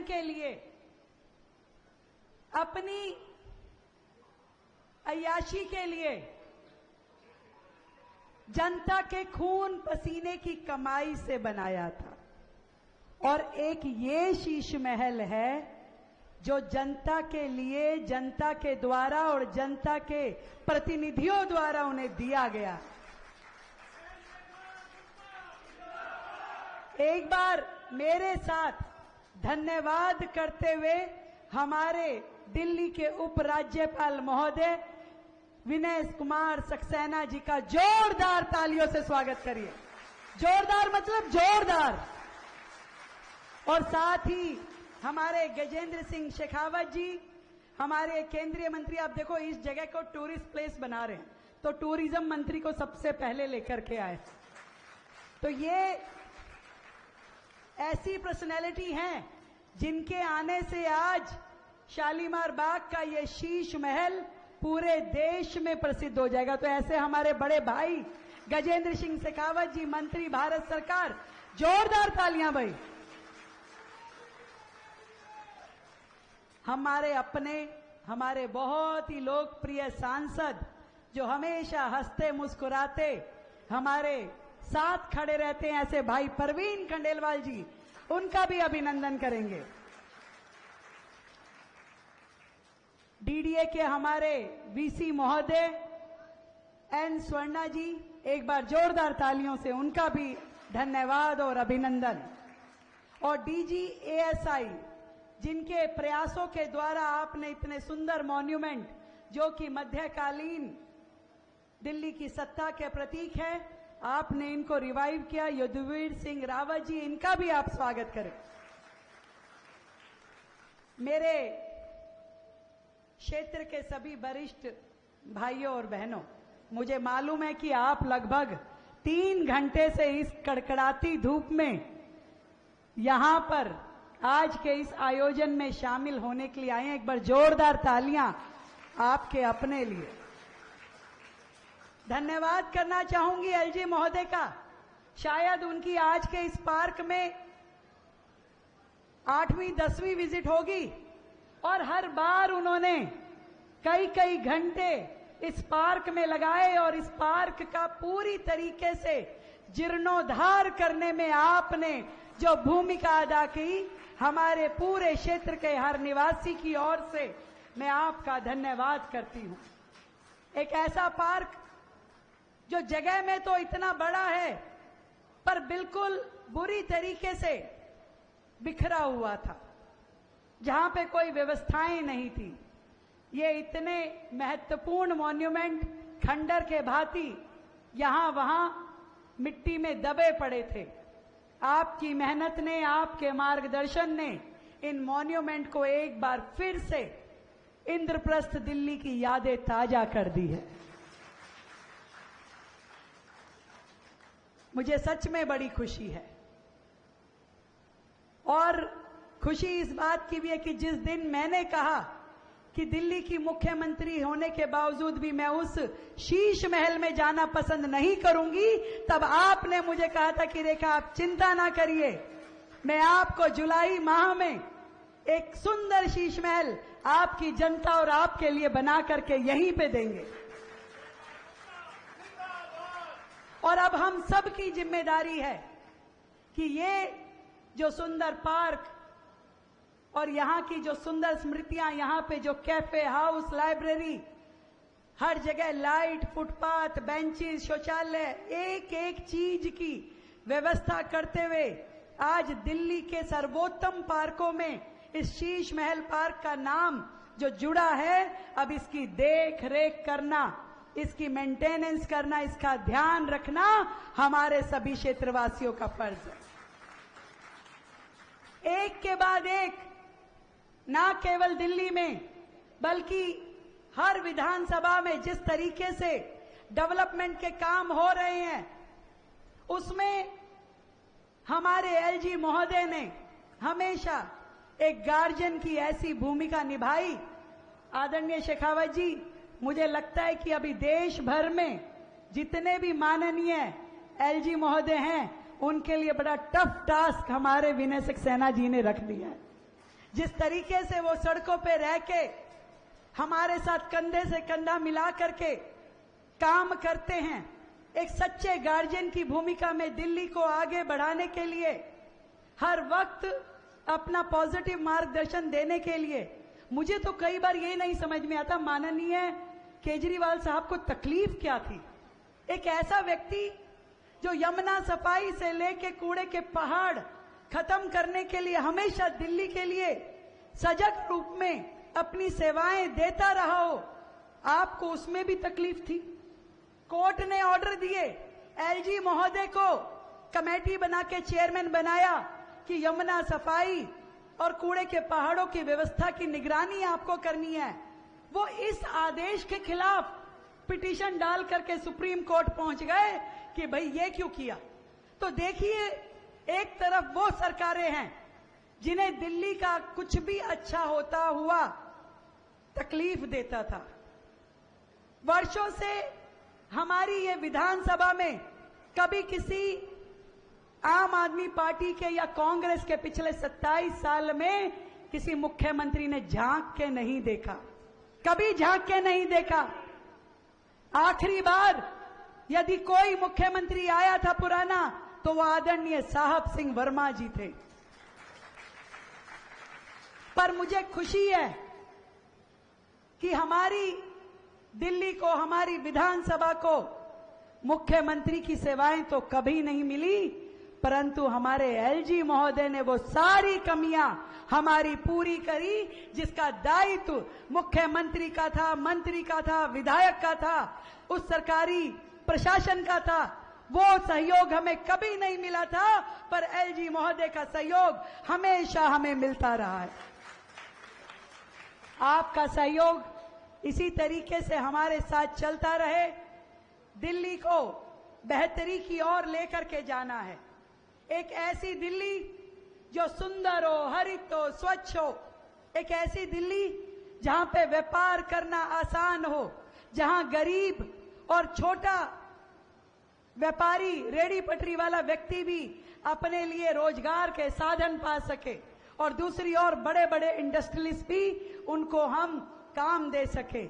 के लिए अपनी अय्याशी के लिए जनता के खून पसीने की कमाई से बनाया था। और एक ये शीश महल है जो जनता के लिए, जनता के द्वारा और जनता के प्रतिनिधियों द्वारा उन्हें दिया गया। एक बार मेरे साथ धन्यवाद करते हुए हमारे दिल्ली के उपराज्यपाल महोदय विनय कुमार सक्सेना जी का जोरदार तालियों से स्वागत करिए। जोरदार मतलब जोरदार। और साथ ही हमारे गजेंद्र सिंह शेखावत जी, हमारे केंद्रीय मंत्री। आप देखो इस जगह को टूरिस्ट प्लेस बना रहे हैं, तो टूरिज्म मंत्री को सबसे पहले लेकर के आए। तो ये ऐसी पर्सनैलिटी हैं जिनके आने से आज शालीमार बाग का ये शीश महल पूरे देश में प्रसिद्ध हो जाएगा। तो ऐसे हमारे बड़े भाई गजेंद्र सिंह शेखावत जी, मंत्री भारत सरकार, जोरदार तालियां भाई। हमारे अपने, हमारे बहुत ही लोकप्रिय सांसद जो हमेशा हंसते मुस्कुराते हमारे साथ खड़े रहते हैं, ऐसे भाई परवीन खंडेलवाल जी, उनका भी अभिनंदन करेंगे। डीडीए के हमारे वीसी महोदय एन स्वर्णा जी, एक बार जोरदार तालियों से उनका भी धन्यवाद और अभिनंदन। और डीजी एएसआई, जिनके प्रयासों के द्वारा आपने इतने सुंदर मॉन्यूमेंट जो कि मध्यकालीन दिल्ली की सत्ता के प्रतीक है, आपने इनको रिवाइव किया। युद्धवीर सिंह रावत जी, इनका भी आप स्वागत करें। मेरे क्षेत्र के सभी वरिष्ठ भाइयों और बहनों, मुझे मालूम है कि आप लगभग 3 घंटे से इस कड़कड़ाती धूप में यहां पर आज के इस आयोजन में शामिल होने के लिए आए हैं। एक बार जोरदार तालियां आपके अपने लिए। धन्यवाद करना चाहूंगी एलजी महोदय का। शायद उनकी आज के इस पार्क में 8वीं 10वीं विजिट होगी और हर बार उन्होंने कई घंटे इस पार्क में लगाए और इस पार्क का पूरी तरीके से जीर्णोद्धार करने में आपने जो भूमिका अदा की, हमारे पूरे क्षेत्र के हर निवासी की ओर से मैं आपका धन्यवाद करती हूं। एक ऐसा पार्क जो जगह में तो इतना बड़ा है पर बिल्कुल बुरी तरीके से बिखरा हुआ था, जहां पे कोई व्यवस्थाएं नहीं थी। ये इतने महत्वपूर्ण मॉन्यूमेंट खंडर के भांति यहां वहां मिट्टी में दबे पड़े थे। आपकी मेहनत ने, आपके मार्गदर्शन ने इन मॉन्यूमेंट को एक बार फिर से इंद्रप्रस्थ दिल्ली की यादें ताजा कर दी है। मुझे सच में बड़ी खुशी है और खुशी इस बात की भी है कि जिस दिन मैंने कहा कि दिल्ली की मुख्यमंत्री होने के बावजूद भी मैं उस शीश महल में जाना पसंद नहीं करूंगी, तब आपने मुझे कहा था कि रेखा आप चिंता ना करिए, मैं आपको जुलाई माह में एक सुंदर शीश महल आपकी जनता और आपके लिए बना करके यहीं पे देंगे। और अब हम सब की जिम्मेदारी है कि ये जो सुंदर पार्क और यहाँ की जो सुंदर स्मृतियां, यहाँ पे जो कैफे, हाउस, लाइब्रेरी, हर जगह लाइट, फुटपाथ, बेंचेस, शौचालय, एक एक चीज की व्यवस्था करते हुए आज दिल्ली के सर्वोत्तम पार्कों में इस शीश महल पार्क का नाम जो जुड़ा है, अब इसकी देख रेख करना, इसकी मेंटेनेंस करना, इसका ध्यान रखना हमारे सभी क्षेत्रवासियों का फर्ज है। एक के बाद एक, ना केवल दिल्ली में बल्कि हर विधानसभा में जिस तरीके से डेवलपमेंट के काम हो रहे हैं, उसमें हमारे एलजी महोदय ने हमेशा एक गार्जियन की ऐसी भूमिका निभाई। आदरणीय शेखावत जी, मुझे लगता है कि अभी देश भर में जितने भी माननीय एलजी महोदय हैं, उनके लिए बड़ा टफ टास्क हमारे विनय सक्सेना जी ने रख दिया है। जिस तरीके से वो सड़कों पे रह के हमारे साथ कंधे से कंधा मिला करके काम करते हैं, एक सच्चे गार्जियन की भूमिका में दिल्ली को आगे बढ़ाने के लिए हर वक्त अपना पॉजिटिव मार्गदर्शन देने के लिए, मुझे तो कई बार ये नहीं समझ में आता माननीय केजरीवाल साहब को तकलीफ क्या थी। एक ऐसा व्यक्ति जो यमुना सफाई से लेके कूड़े के पहाड़ खत्म करने के लिए हमेशा दिल्ली के लिए सजग रूप में अपनी सेवाएं देता रहा हो, आपको उसमें भी तकलीफ थी। कोर्ट ने ऑर्डर दिए, एलजी महोदय को कमेटी बना के चेयरमैन बनाया कि यमुना सफाई और कूड़े के पहाड़ों की व्यवस्था की निगरानी आपको करनी है। वो इस आदेश के खिलाफ पिटीशन डाल करके सुप्रीम कोर्ट पहुंच गए कि भाई ये क्यों किया। तो देखिए, एक तरफ वो सरकारें हैं जिन्हें दिल्ली का कुछ भी अच्छा होता हुआ तकलीफ देता था। वर्षों से हमारी ये विधानसभा में कभी किसी आम आदमी पार्टी के या कांग्रेस के पिछले 27 साल में किसी मुख्यमंत्री ने झांक के नहीं देखा, कभी झांक के नहीं देखा। आखिरी बार यदि कोई मुख्यमंत्री आया था पुराना तो वो आदरणीय साहब सिंह वर्मा जी थे। पर मुझे खुशी है कि हमारी दिल्ली को, हमारी विधानसभा को मुख्यमंत्री की सेवाएं तो कभी नहीं मिली, परंतु हमारे एलजी महोदय ने वो सारी कमियां हमारी पूरी करी जिसका दायित्व मुख्यमंत्री का था, मंत्री का था, विधायक का था, उस सरकारी प्रशासन का था। वो सहयोग हमें कभी नहीं मिला था, पर एलजी महोदय का सहयोग हमेशा हमें मिलता रहा है। आपका सहयोग इसी तरीके से हमारे साथ चलता रहे। दिल्ली को बेहतरी की ओर लेकर के जाना है। एक ऐसी दिल्ली जो सुंदर हो, हरित हो, स्वच्छ हो। एक ऐसी दिल्ली जहां पे व्यापार करना आसान हो, जहां गरीब और छोटा व्यापारी, रेडी पटरी वाला व्यक्ति भी अपने लिए रोजगार के साधन पा सके, और दूसरी ओर बड़े बड़े इंडस्ट्रियलिस्ट भी उनको हम काम दे सके।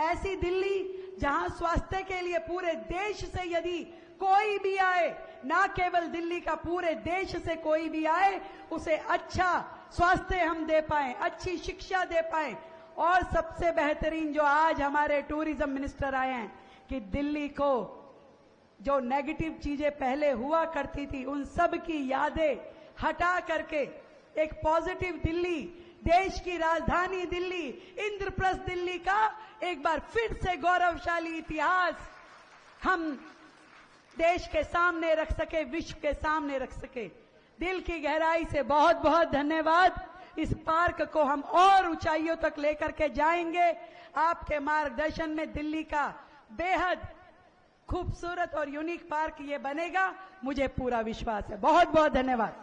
ऐसी दिल्ली जहां स्वास्थ्य के लिए पूरे देश से यदि कोई भी आए, ना केवल दिल्ली का, पूरे देश से कोई भी आए, उसे अच्छा स्वास्थ्य हम दे पाए, अच्छी शिक्षा दे पाए। और सबसे बेहतरीन जो आज हमारे टूरिज्म मिनिस्टर आए हैं कि दिल्ली को जो नेगेटिव चीजें पहले हुआ करती थी उन सब की यादें हटा करके एक पॉजिटिव दिल्ली, देश की राजधानी दिल्ली, इंद्रप्रस्थ दिल्ली का एक बार फिर से गौरवशाली इतिहास हम देश के सामने रख सके, विश्व के सामने रख सके। दिल की गहराई से बहुत बहुत धन्यवाद। इस पार्क को हम और ऊंचाइयों तक लेकर के जाएंगे। आपके मार्गदर्शन में दिल्ली का बेहद खूबसूरत और यूनिक पार्क ये बनेगा, मुझे पूरा विश्वास है। बहुत बहुत धन्यवाद।